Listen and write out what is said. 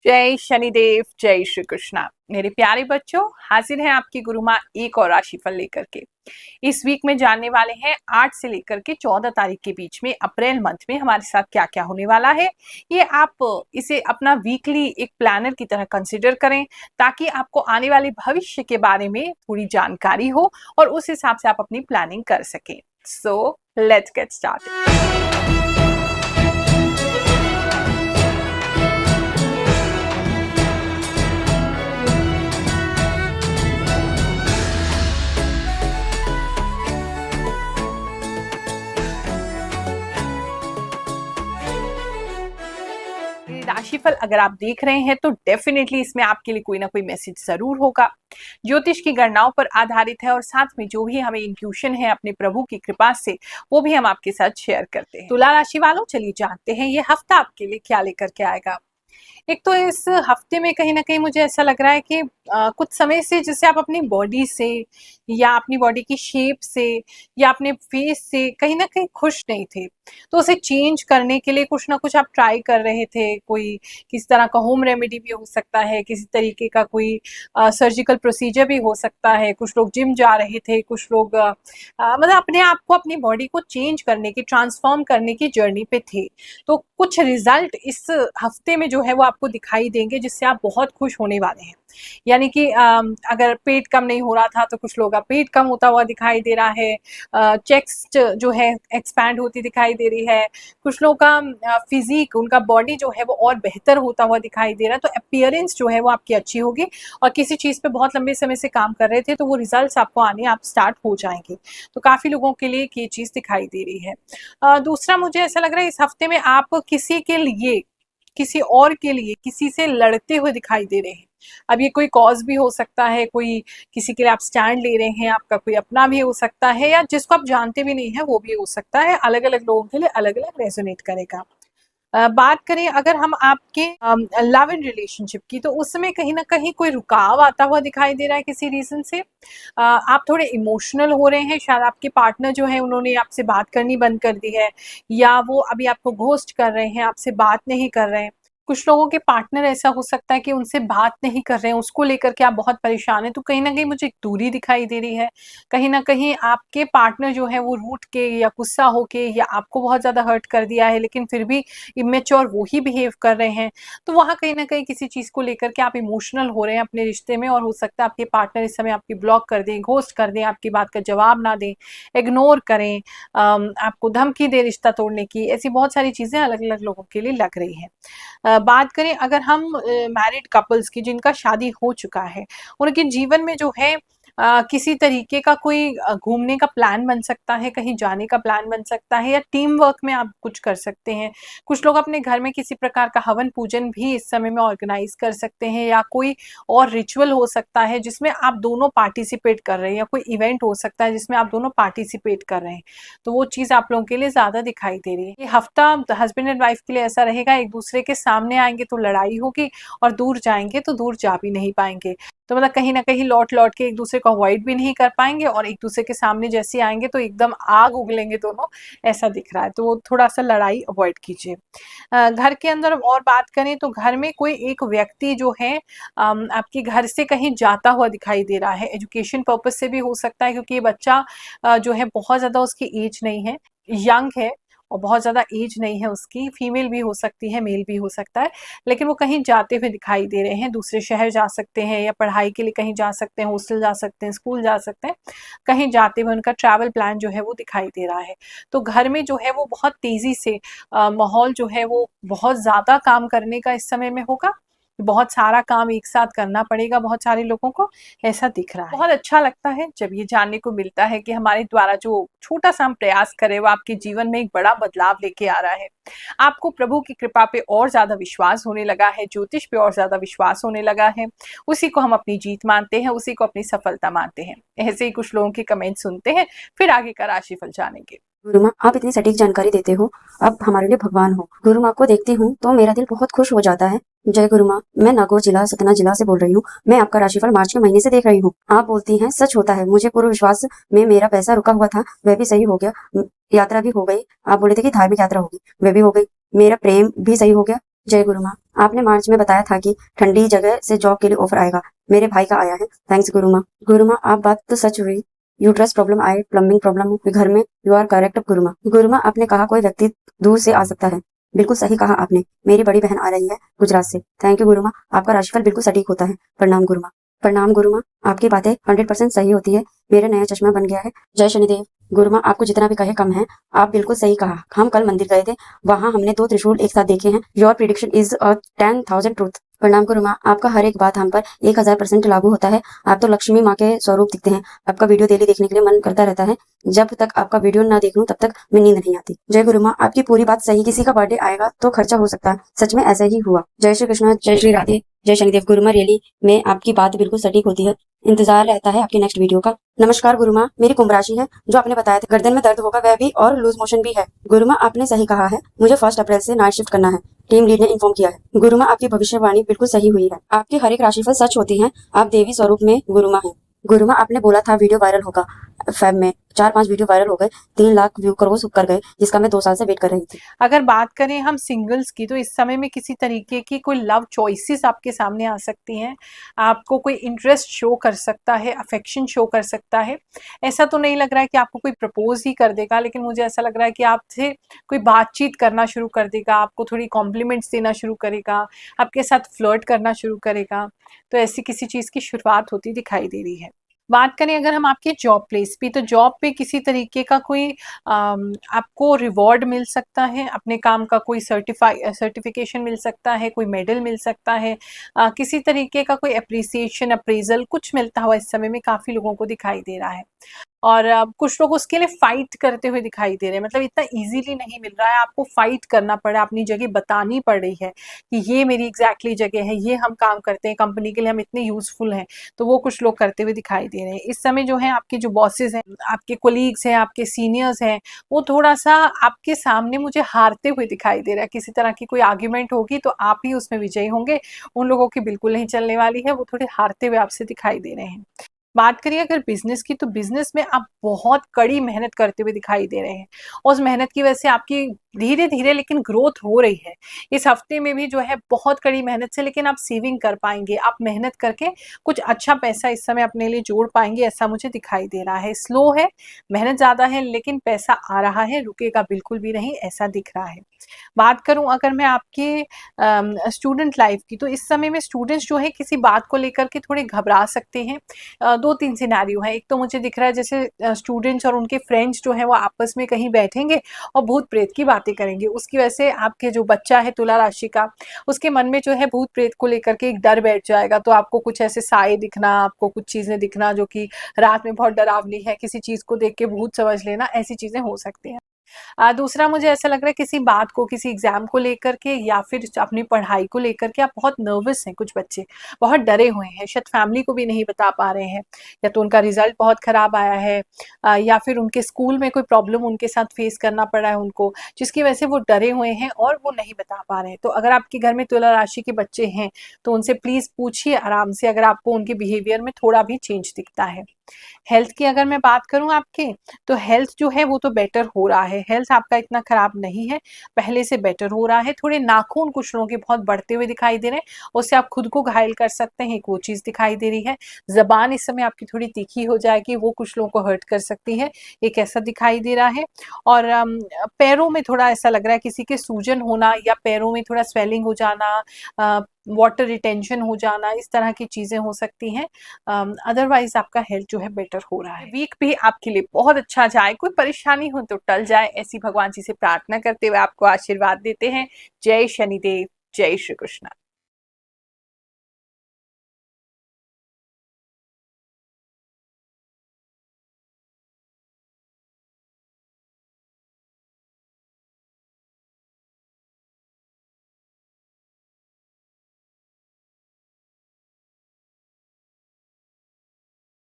जय शनिदेव, जय श्री कृष्णा। मेरे प्यारे बच्चों, हाजिर हैं आपकी गुरु माँ एक और राशिफल लेकर के। इस वीक में जानने वाले हैं 8 से लेकर के 14 तारीख के बीच में अप्रैल मंथ में हमारे साथ क्या क्या होने वाला है। ये आप इसे अपना वीकली एक प्लानर की तरह कंसिडर करें ताकि आपको आने वाले भविष्य के बारे में थोड़ी जानकारी हो और उस हिसाब से आप अपनी प्लानिंग कर सकें। So let's get started. राशिफल अगर आप देख रहे हैं तो डेफिनेटली इसमें आपके लिए कोई ना कोई मैसेज जरूर होगा। ज्योतिष की गणनाओं पर आधारित है और साथ में जो भी हमें इंट्यूशन है अपने प्रभु की कृपा से वो भी हम आपके साथ शेयर करते हैं। तुला राशि वालों, चलिए जानते हैं ये हफ्ता आपके लिए क्या लेकर के आएगा। एक तो इस हफ्ते में कहीं ना कहीं मुझे ऐसा लग रहा है कि कुछ समय से जैसे आप अपनी बॉडी से या अपनी बॉडी की शेप से या अपने फेस से कहीं ना कहीं खुश नहीं थे, तो उसे चेंज करने के लिए कुछ ना कुछ आप ट्राई कर रहे थे। कोई किसी तरह का होम रेमेडी भी हो सकता है, किसी तरीके का कोई सर्जिकल प्रोसीजर भी हो सकता है। कुछ लोग जिम जा रहे थे, कुछ लोग मतलब अपने आप को, अपनी बॉडी को चेंज करने की, ट्रांसफॉर्म करने की जर्नी पे थे। तो कुछ रिजल्ट इस हफ्ते में जो है वो आपको दिखाई देंगे जिससे आप बहुत खुश होने वाले हैं। यानी कि अगर पेट कम नहीं हो रहा था तो कुछ लोग का पेट कम होता हुआ दिखाई दे रहा है, चेस्ट जो है एक्सपैंड होती दिखाई दे रही है, कुछ लोग का फिजिक, उनका बॉडी जो है वो और बेहतर होता हुआ दिखाई दे रहा है। तो अपीयरेंस जो है वो आपकी अच्छी होगी और किसी चीज़ पे बहुत लंबे समय से काम कर रहे थे तो वो रिजल्ट्स आपको आने आप स्टार्ट हो जाएंगे। तो काफ़ी लोगों के लिए ये चीज़ दिखाई दे रही है। दूसरा मुझे ऐसा लग रहा है इस हफ्ते में आप किसी के लिए, किसी और के लिए किसी से लड़ते हुए दिखाई दे रहे हैं। अब ये कोई कॉज भी हो सकता है, कोई किसी के लिए आप स्टैंड ले रहे हैं, आपका कोई अपना भी हो सकता है या जिसको आप जानते भी नहीं है वो भी हो सकता है। अलग अलग लोगों के लिए अलग अलग रेजोनेट करेगा। बात करें अगर हम आपके लव एंड रिलेशनशिप की, तो उसमें कहीं ना कहीं कोई रुकाव आता हुआ दिखाई दे रहा है किसी रीजन से। आप थोड़े इमोशनल हो रहे हैं, शायद आपके पार्टनर जो है उन्होंने आपसे बात करनी बंद कर दी है या वो अभी आपको घोस्ट कर रहे हैं, आपसे बात नहीं कर रहे हैं। कुछ लोगों के पार्टनर ऐसा हो सकता है कि उनसे बात नहीं कर रहे हैं, उसको लेकर के आप बहुत परेशान हैं। तो कहीं ना कहीं मुझे एक दूरी दिखाई दे रही है। कहीं ना कहीं आपके पार्टनर जो है वो रूठ के या गुस्सा होके या आपको बहुत ज़्यादा हर्ट कर दिया है, लेकिन फिर भी इमेच्योर वो ही बिहेव कर रहे हैं। तो वहाँ कहीं ना कहीं किसी चीज़ को लेकर के आप इमोशनल हो रहे हैं अपने रिश्ते में और हो सकता है आपके पार्टनर इस समय आपकी ब्लॉक कर दें, घोस्ट कर दें, आपकी बात का जवाब ना दें, इग्नोर करें, आपको धमकी दे रिश्ता तोड़ने की। ऐसी बहुत सारी चीज़ें अलग अलग लोगों के लिए लग रही हैं। बात करें अगर हम मैरिड कपल्स की जिनका शादी हो चुका है, उनके जीवन में जो है किसी तरीके का कोई घूमने का प्लान बन सकता है, कहीं जाने का प्लान बन सकता है या टीम वर्क में आप कुछ कर सकते हैं। कुछ लोग अपने घर में किसी प्रकार का हवन पूजन भी इस समय में ऑर्गेनाइज कर सकते हैं या कोई और रिचुअल हो सकता है जिसमें आप दोनों पार्टिसिपेट कर रहे हैं या कोई इवेंट हो सकता है जिसमें आप दोनों पार्टिसिपेट कर रहे हैं। तो वो चीज़ आप लोगों के लिए ज़्यादा दिखाई दे रही है। ये हफ्ता हस्बैंड एंड वाइफ के लिए ऐसा रहेगा, एक दूसरे के सामने आएंगे तो लड़ाई होगी और दूर जाएंगे तो दूर जा भी नहीं पाएंगे। तो मतलब कहीं ना कहीं लौट लौट के एक दूसरे को अवॉइड भी नहीं कर पाएंगे और एक दूसरे के सामने जैसे आएंगे तो एकदम आग उगलेंगे दोनों, ऐसा दिख रहा है। तो वो थोड़ा सा लड़ाई अवॉइड कीजिए। घर के अंदर और बात करें तो घर में कोई एक व्यक्ति जो है आपके घर से कहीं जाता हुआ दिखाई दे रहा है। एजुकेशन पर्पज से भी हो सकता है क्योंकि ये बच्चा जो है बहुत ज़्यादा उसकी एज नहीं है, यंग है और बहुत ज़्यादा एज नहीं है उसकी। फीमेल भी हो सकती है, मेल भी हो सकता है, लेकिन वो कहीं जाते हुए दिखाई दे रहे हैं। दूसरे शहर जा सकते हैं या पढ़ाई के लिए कहीं जा सकते हैं, हॉस्टल जा सकते हैं, स्कूल जा सकते हैं। कहीं जाते हुए उनका ट्रैवल प्लान जो है वो दिखाई दे रहा है। तो घर में जो है वो बहुत तेज़ी से माहौल जो है वो बहुत ज़्यादा काम करने का इस समय में होगा। बहुत सारा काम एक साथ करना पड़ेगा बहुत सारे लोगों को, ऐसा दिख रहा है। बहुत अच्छा लगता है जब ये जानने को मिलता है कि हमारे द्वारा जो छोटा सा हम प्रयास करें वो आपके जीवन में एक बड़ा बदलाव लेके आ रहा है। आपको प्रभु की कृपा पे और ज्यादा विश्वास होने लगा है, ज्योतिष पे और ज्यादा विश्वास होने लगा है। उसी को हम अपनी जीत मानते हैं, उसी को अपनी सफलता मानते हैं। ऐसे ही कुछ लोगों के कमेंट सुनते हैं, फिर आगे का राशिफल जानेंगे। गुरु माँ, आप इतनी सटीक जानकारी देते हो, आप हमारे लिए भगवान हो। गुरु माँ को देखती हूँ तो मेरा दिल बहुत खुश हो जाता है। जय गुरु माँ, मैं नागौर जिला सतना जिला से बोल रही हूँ। मैं आपका राशिफल मार्च के महीने से देख रही हूँ। आप बोलती हैं सच होता है। मुझे पूर्ण विश्वास में मेरा पैसा रुका हुआ था, वह भी सही हो गया। यात्रा भी हो गई। आप बोले थे कि धार्मिक यात्रा होगी, वह भी हो गई। मेरा प्रेम भी सही हो गया। जय गुरु माँ, आपने मार्च में बताया था कि ठंडी जगह से जॉब के लिए ऑफर आएगा। मेरे भाई का आया है। थैंक्स गुरु माँ। गुरु माँ, आप बात तो सच हुई। यूट्रस प्रॉब्लम आए, प्लम्बिंग प्रॉब्लम घर में, यू आर करेक्ट गुरु माँ। गुरु माँ, आपने कहा कोई व्यक्ति दूर से आ सकता है। बिल्कुल सही कहा आपने। मेरी बड़ी बहन आ रही है गुजरात से। थैंक यू गुरु माँ, आपका राशिफल बिल्कुल सटीक होता है। प्रणाम गुरु माँ। प्रणाम गुरु माँ, आपकी बातें 100% सही होती है। मेरा नया चश्मा बन गया है। जय शनिदेव। गुरु माँ, आपको जितना भी कहे कम है। आप बिल्कुल सही कहा। हम कल मंदिर गए थे, वहां हमने 2 त्रिशूल एक साथ देखे हैं। Your prediction is a 10,000 truth. प्रणाम गुरु माँ, आपका हर एक बात हम पर 1000% लागू होता है। आप तो लक्ष्मी माँ के स्वरूप दिखते हैं। आपका वीडियो डेली देखने के लिए मन करता रहता है। जब तक आपका वीडियो ना देख लूं तब तक मैं नींद नहीं आती। जय गुरु माँ, आपकी पूरी बात सही। किसी का बर्थडे आएगा तो खर्चा हो सकता है। सच में ऐसा ही हुआ। जय श्री कृष्ण, जय श्री राधे, जय शनिदेव। गुरु माँ, रियली में आपकी बात बिल्कुल सटीक होती है। इंतजार रहता है आपकी नेक्स्ट वीडियो का। नमस्कार गुरु माँ, मेरी कुंभ राशि है। जो आपने बताया था गर्दन में दर्द होगा वह भी, और लूज मोशन भी है। गुरु माँ, आपने सही कहा है। मुझे 1 अप्रैल से नाइट शिफ्ट करना है। टीम लीड ने इन्फॉर्म किया है। गुरु माँ, आपकी भविष्यवाणी बिल्कुल सही हुई है। आपकी हर एक राशिफल सच होती है। आप देवी स्वरूप में गुरु माँ हैं। गुरु माँ, आपने बोला था वीडियो वायरल होगा। फेब में 4-5 वीडियो वायरल हो गए, 3 लाख व्यू क्रॉस कर गए, जिसका मैं 2 साल से वेट कर रही थी। अगर बात करें हम सिंगल्स की, तो इस समय में किसी तरीके की कोई लव चॉइसेस आपके सामने आ सकती हैं। आपको कोई इंटरेस्ट शो कर सकता है, अफेक्शन शो कर सकता है। ऐसा तो नहीं लग रहा है कि आपको कोई प्रपोज ही कर देगा, लेकिन मुझे ऐसा लग रहा है कि आपसे कोई बातचीत करना शुरू कर देगा, आपको थोड़ी कॉम्प्लीमेंट्स देना शुरू करेगा, आपके साथ फ्लर्ट करना शुरू करेगा। तो ऐसी किसी चीज़ की शुरुआत होती दिखाई दे रही है। बात करें अगर हम आपके जॉब प्लेस पे, तो जॉब पे किसी तरीके का कोई आपको रिवॉर्ड मिल सकता है। अपने काम का कोई सर्टिफिकेशन मिल सकता है, कोई मेडल मिल सकता है, किसी तरीके का कोई अप्रिसिएशन, अप्रेजल कुछ मिलता हुआ इस समय में काफ़ी लोगों को दिखाई दे रहा है। और कुछ लोग उसके लिए फाइट करते हुए दिखाई दे रहे हैं। मतलब इतना इजीली नहीं मिल रहा है, आपको फाइट करना पड़ा, अपनी जगह बतानी पड़ रही है कि ये मेरी एग्जैक्टली जगह है, ये हम काम करते हैं, कंपनी के लिए हम इतने यूजफुल हैं। तो वो कुछ लोग करते हुए दिखाई दे रहे हैं। इस समय जो है आपके जो बॉसेस हैं, आपके कोलीग्स हैं, आपके सीनियर्स हैं, वो थोड़ा सा आपके सामने मुझे हारते हुए दिखाई दे रहा है। किसी तरह की कोई आर्ग्यूमेंट होगी तो आप ही उसमें विजयी होंगे, उन लोगों की बिल्कुल नहीं चलने वाली है। वो थोड़े हारते हुए आपसे दिखाई दे रहे हैं। बात करिए अगर बिजनेस की, तो बिजनेस में आप बहुत कड़ी मेहनत करते हुए दिखाई दे रहे हैं। उस मेहनत की वजह से आपकी धीरे धीरे लेकिन ग्रोथ हो रही है। इस हफ्ते में भी जो है बहुत कड़ी मेहनत से, लेकिन आप सेविंग कर पाएंगे, आप मेहनत करके कुछ अच्छा पैसा इस समय अपने लिए जोड़ पाएंगे, ऐसा मुझे दिखाई दे रहा है। स्लो है, मेहनत ज्यादा है, लेकिन पैसा आ रहा है, रुकेगा बिल्कुल भी नहीं, ऐसा दिख रहा है। बात करूं अगर मैं आपके स्टूडेंट लाइफ की, तो इस समय में स्टूडेंट्स जो है किसी बात को लेकर के थोड़े घबरा सकते हैं। 2-3 सिनेरियो है। एक तो मुझे दिख रहा है जैसे स्टूडेंट्स और उनके फ्रेंड्स जो हैं वो आपस में कहीं बैठेंगे और भूत प्रेत की बातें करेंगे। उसकी वजह से आपके जो बच्चा है तुला राशि का, उसके मन में जो है भूत प्रेत को लेकर के एक डर बैठ जाएगा। तो आपको कुछ ऐसे साए दिखना, आपको कुछ चीजें दिखना जो कि रात में बहुत डरावनी है, किसी चीज को देख के भूत समझ लेना, ऐसी चीजें हो सकती हैं। दूसरा मुझे ऐसा लग रहा है किसी बात को, किसी एग्जाम को लेकर के या फिर अपनी पढ़ाई को लेकर के आप बहुत नर्वस हैं। कुछ बच्चे बहुत डरे हुए हैं, शायद फैमिली को भी नहीं बता पा रहे हैं, या तो उनका रिजल्ट बहुत खराब आया है, या फिर उनके स्कूल में कोई प्रॉब्लम उनके साथ फेस करना पड़ा है उनको, जिसकी वजह से वो डरे हुए हैं और वो नहीं बता पा रहे हैं। तो अगर आपके घर में तुला राशि के बच्चे हैं तो उनसे प्लीज पूछिए आराम से, अगर आपको उनके बिहेवियर में थोड़ा भी चेंज दिखता है। हेल्थ की अगर मैं बात करूं आपके, तो हेल्थ जो है वो तो बेटर हो रहा है। हेल्थ आपका इतना खराब नहीं है, पहले से बेटर हो रहा है। थोड़े नाखून कुछ लोगों के बहुत बढ़ते हुए दिखाई दे रहे हैं, उससे आप खुद को घायल कर सकते हैं, एक वो चीज दिखाई दे रही है। जबान इस समय आपकी थोड़ी तीखी हो जाएगी, वो कुछ लोगों को हर्ट कर सकती है, एक ऐसा दिखाई दे रहा है। और पैरों में थोड़ा ऐसा लग रहा है किसी के सूजन होना, या पैरों में थोड़ा स्वेलिंग हो जाना, वाटर रिटेंशन हो जाना, इस तरह की चीजें हो सकती हैं। अदरवाइज आपका हेल्थ जो है बेटर हो रहा है। वीक भी आपके लिए बहुत अच्छा जाए, कोई परेशानी हो तो टल जाए, ऐसी भगवान जी से प्रार्थना करते हुए आपको आशीर्वाद देते हैं। जय शनिदेव, जय श्री कृष्ण।